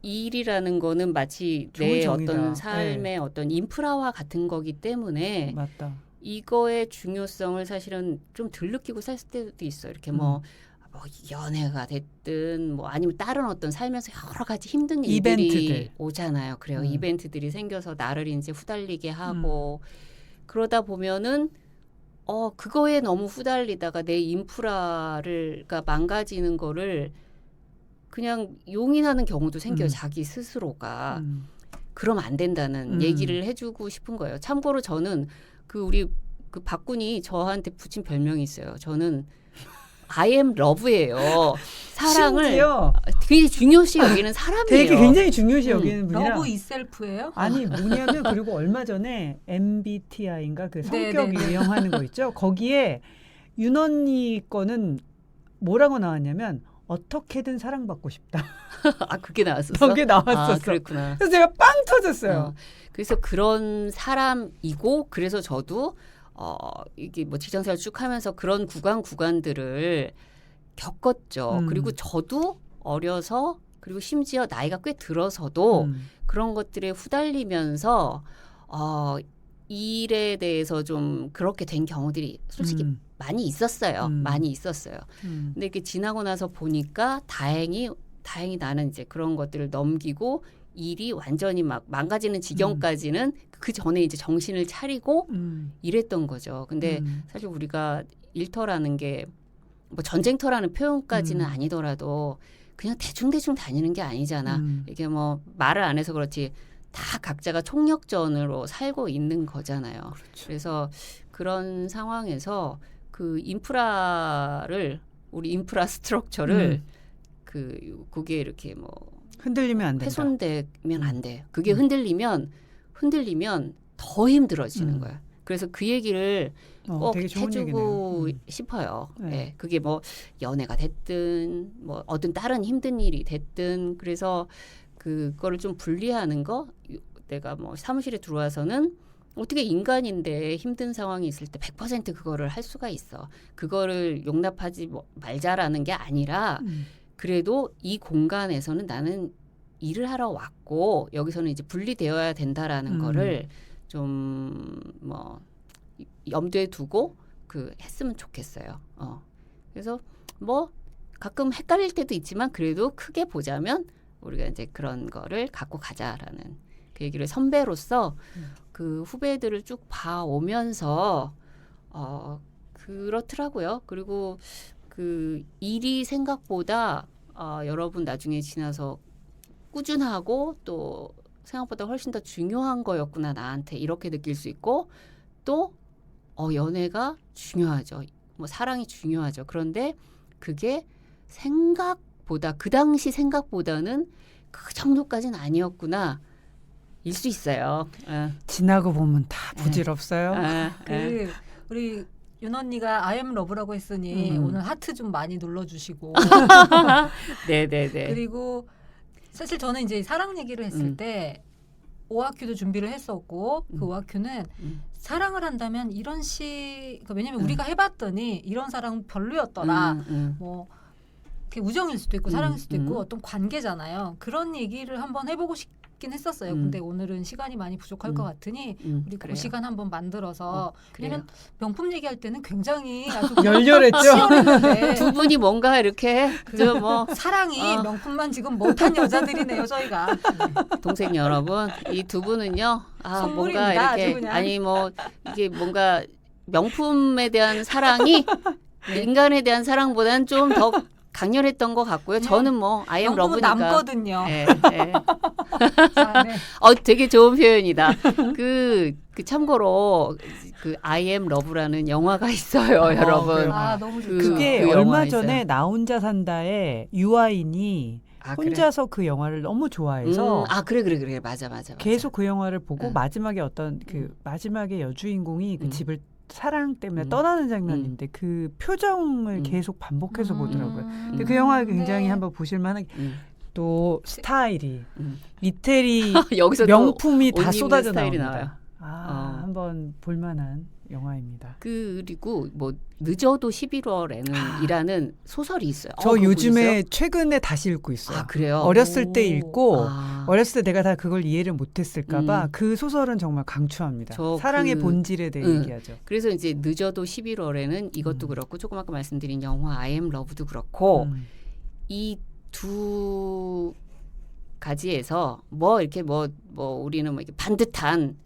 S1: 일이라는 거는 마치 내
S3: 정의다.
S1: 어떤 삶의 어떤 인프라와 같은 거기 때문에
S3: 맞다.
S1: 이거의 중요성을 사실은 좀 덜 느끼고 살 때도 있어요. 이렇게 뭐 연애가 됐든 뭐 아니면 다른 어떤 살면서 여러 가지 힘든 일들이
S3: 이벤트들.
S1: 오잖아요. 그래요. 이벤트들이 생겨서 나를 이제 후달리게 하고 그러다 보면은 그거에 너무 후달리다가 내 인프라가 망가지는 거를 그냥 용인하는 경우도 생겨요. 자기 스스로가. 그러면 안 된다는 얘기를 해주고 싶은 거예요. 참고로 저는 우리 그 박군이 저한테 붙인 별명이 있어요. 저는 I am love예요. 사랑을
S3: 심지어
S1: 되게 중요시 여기는 사람이에요.
S3: 되게 굉장히 중요시 여기는 분이라.
S2: 러브 이셀프예요?
S3: 아니 뭐냐면 그리고 얼마 전에 MBTI인가 그 성격
S2: 네, 네.
S3: 유형하는 거 있죠. 거기에 윤언니 거는 뭐라고 나왔냐면 어떻게든 사랑받고 싶다.
S1: 아 그게 나왔었어?
S3: 그게 나왔었어.
S1: 아, 그랬구나.
S3: 그래서 제가 빵 터졌어요.
S1: 그래서 그런 사람이고 그래서 저도 이게 뭐 직장생활 쭉 하면서 그런 구간들을 겪었죠. 그리고 저도 어려서 그리고 심지어 나이가 꽤 들어서도 그런 것들에 후달리면서 일에 대해서 좀 그렇게 된 경우들이 솔직히 많이 있었어요. 많이 있었어요. 근데 이렇게 지나고 나서 보니까 다행히 나는 이제 그런 것들을 넘기고 일이 완전히 막 망가지는 지경까지는 그 전에 이제 정신을 차리고 이랬던 거죠. 근데 사실 우리가 일터라는 게 뭐 전쟁터라는 표현까지는 아니더라도 그냥 대충대충 다니는 게 아니잖아. 이게 뭐 말을 안 해서 그렇지 다 각자가 총력전으로 살고 있는 거잖아요.
S3: 그렇죠.
S1: 그래서 그런 상황에서 그 우리 인프라 스트럭처를 그게 이렇게 뭐
S3: 흔들리면 안 된다.
S1: 훼손되면 안 돼. 그게 흔들리면 더 힘들어지는 거야. 그래서 그 얘기를 꼭
S3: 되게 좋은
S1: 해주고
S3: 얘기네요.
S1: 싶어요.
S3: 네.
S1: 네. 그게 뭐 연애가 됐든 뭐 어떤 다른 힘든 일이 됐든 그래서 그거를 좀 분리하는 거 내가 뭐 사무실에 들어와서는 어떻게 인간인데 힘든 상황이 있을 때 100% 그거를 할 수가 있어. 그거를 용납하지 말자라는 게 아니라 그래도 이 공간에서는 나는 일을 하러 왔고 여기서는 이제 분리되어야 된다라는 거를 좀 뭐 염두에 두고 했으면 좋겠어요. 그래서 뭐 가끔 헷갈릴 때도 있지만 그래도 크게 보자면 우리가 이제 그런 거를 갖고 가자라는 그 얘기를 선배로서 그 후배들을 쭉 봐오면서 그렇더라고요. 그리고 그 일이 생각보다 여러분 나중에 지나서 꾸준하고 또 생각보다 훨씬 더 중요한 거였구나 나한테 이렇게 느낄 수 있고 또 연애가 중요하죠. 뭐 사랑이 중요하죠. 그런데 그게 생각보다 그 당시 생각보다는 그 정도까지는 아니었구나 일 수 있어요.
S3: 지나고 보면 다 부질없어요.
S2: 우리 윤 언니가 I am love라고 했으니 오늘 하트 좀 많이 눌러주시고
S1: 네네네.
S2: 그리고 사실 저는 이제 사랑 얘기를 했을 때 오학큐도 준비를 했었고 그 오학큐는 사랑을 한다면 이런 왜냐면 우리가 해봤더니 이런 사랑 별로였더라. 뭐 그게 우정일 수도 있고 사랑일 수도 있고 어떤 관계잖아요. 그런 얘기를 한번 해보고 싶긴 했었어요. 근데 오늘은 시간이 많이 부족할 것 같으니 우리 그 시간 한번 만들어서 왜냐면 명품 얘기할 때는 굉장히 아주
S3: 열렬했죠.
S2: 치열했는데
S1: 두 분이 뭔가 이렇게
S2: 사랑이 명품만 지금 못한 여자들이네요 저희가.
S1: 동생 여러분 이 두 분은요 뭔가
S2: 선물입니다,
S1: 이렇게
S2: 아주 그냥.
S1: 아니 뭐 이게 뭔가 명품에 대한 사랑이 인간에 대한 사랑보다는 좀 더 강렬했던 것 같고요. 저는 뭐 I am
S2: 명품은
S1: love니까.
S2: 남거든요.
S1: 네.
S2: 자, 네.
S1: 되게 좋은 표현이다. 참고로 그 I am love라는 영화가 있어요, 여러분.
S3: 그래요?
S2: 너무 좋다.
S3: 그게
S1: 그
S3: 얼마
S1: 영화
S3: 전에
S1: 있어요.
S3: 나 혼자 산다에 유아인이 혼자서 그 영화를 너무 좋아해서
S1: 그래. 맞아.
S3: 계속 그 영화를 보고
S1: 응.
S3: 마지막에 마지막에 여주인공이 그
S1: 응.
S3: 집을 사랑 때문에
S1: 응.
S3: 떠나는 장면인데 그 표정을
S1: 응.
S3: 계속 반복해서 보더라고요. 근데
S1: 응.
S3: 그 영화 굉장히
S2: 네.
S3: 한번 보실 만한 또 스타일이
S1: 음.
S3: 이태리
S1: 여기서
S3: 명품이
S1: 또
S3: 다
S1: 옷 입는
S3: 쏟아져
S1: 스타일이
S3: 나옵니다.
S1: 나와요.
S3: 한번 볼만한 영화입니다.
S1: 그리고 뭐 늦어도 11월에는 이라는 소설이 있어요.
S3: 저
S1: 그거
S3: 요즘에
S1: 보셨어요?
S3: 최근에 다시 읽고 있어요.
S1: 그래요?
S3: 어렸을 때 읽고
S1: 아.
S3: 어렸을 때 내가 다 그걸 이해를 못했을까봐 그 소설은 정말 강추합니다.
S1: 저
S3: 사랑의 본질에 대해 얘기하죠.
S1: 그래서 이제 늦어도 11월에는 이것도 그렇고 조금 아까 말씀드린 영화 I am love도 그렇고 이 두 가지에서 뭐 이렇게 뭐 우리는 뭐 이렇게 반듯한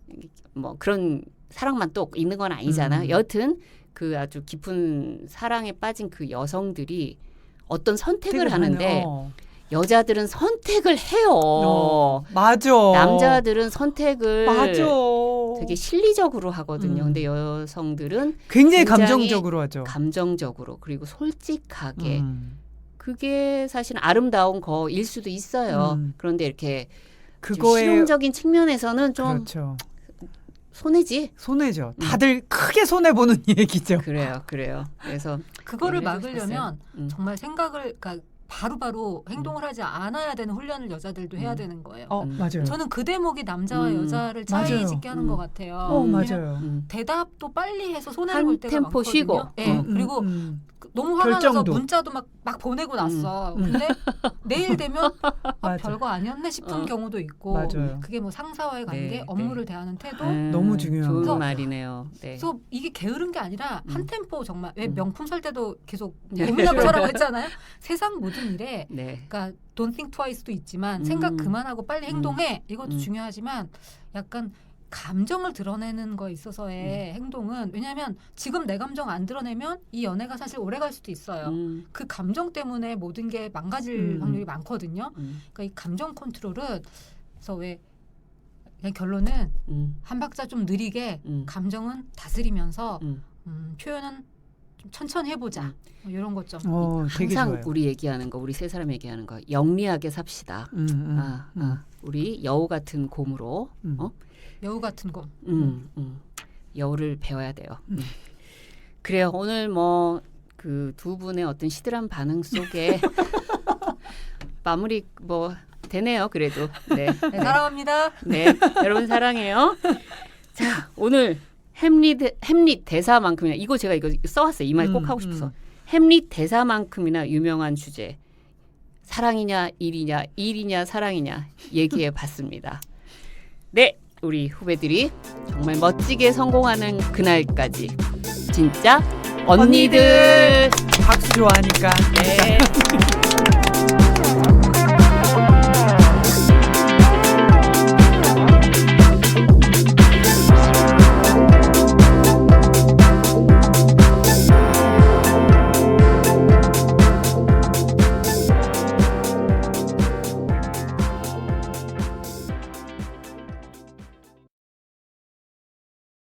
S1: 뭐 그런 사랑만 또 있는 건 아니잖아요. 여튼 그 아주 깊은 사랑에 빠진 그 여성들이 어떤 선택을 하는데 여자들은 선택을 해요.
S3: 맞아.
S1: 남자들은 선택을
S3: 맞아.
S1: 되게 실리적으로 하거든요. 근데 여성들은
S3: 굉장히
S1: 굉장히
S3: 감정적으로 하죠.
S1: 감정적으로 그리고 솔직하게 그게 사실 아름다운 거일 수도 있어요. 그런데 이렇게 좀
S3: 그거에
S1: 실용적인 측면에서는 좀
S3: 그렇죠.
S1: 손해지.
S3: 손해죠. 다들 크게 손해 보는 얘기죠.
S1: 그래요. 그래서
S2: 그거를
S1: 얘기를
S2: 막으려면
S1: 해주셨어요.
S2: 정말 생각을 그러니까 바로바로 행동을 하지 않아야 되는 훈련을 여자들도 해야 되는 거예요.
S3: 맞아요.
S2: 저는 그 대목이 남자와 여자를 차이
S3: 맞아요.
S2: 짓게 하는 것 같아요.
S3: 맞아요.
S2: 대답도 빨리 해서 손해를
S1: 한
S2: 볼 때가
S1: 템포
S2: 많거든요.
S1: 쉬고.
S2: 네, 그리고 너무 화가 나서
S3: 결정도.
S2: 문자도 막 보내고 났어. 근데 내일 되면
S3: 맞아.
S2: 별거 아니었네 싶은 경우도 있고
S3: 맞아요.
S2: 그게 뭐 상사와의 관계,
S1: 네,
S2: 업무를 대하는 태도.
S3: 너무 중요한
S1: 좋은
S3: 거.
S1: 말이네요. 네.
S2: 그래서 이게 게으른 게 아니라 한 템포 정말 왜 명품 살 때도 계속
S1: 네.
S2: 고민하고 사라고 했잖아요. 세상 모든 일에
S1: 네.
S2: 그러니까 don't think twice도 있지만 생각 그만하고 빨리 행동해 이것도 중요하지만 약간 감정을 드러내는 거에 있어서의 행동은 왜냐하면 지금 내 감정 안 드러내면 이 연애가 사실 오래 갈 수도 있어요. 그 감정 때문에 모든 게 망가질 확률이 많거든요. 그러니까 이 감정 컨트롤은 그래서 왜 그냥 결론은 한 박자 좀 느리게 감정은 다스리면서 표현은 좀 천천히 해보자. 뭐 이런 것 좀.
S3: 되게
S1: 항상
S3: 좋아요.
S1: 우리 얘기하는 거, 우리 세 사람 얘기하는 거, 영리하게 삽시다. 우리 여우 같은 곰으로,
S2: 여우 같은 거.
S1: 여우를 배워야 돼요. 그래요. 오늘 뭐 그 두 분의 어떤 시들한 반응 속에 마무리 뭐 되네요. 그래도 네.
S2: 네, 사랑합니다.
S1: 네, 여러분 사랑해요. 자, 오늘 햄릿 대사만큼이나 이거 제가 이거 써왔어요. 이 말 꼭 하고 싶어서 햄릿 대사만큼이나 유명한 주제 사랑이냐 일이냐 사랑이냐 얘기해봤습니다. 네, 우리 후배들이 정말 멋지게 성공하는 그날까지 진짜 언니들
S3: 박수 좋아하니까.
S1: 네.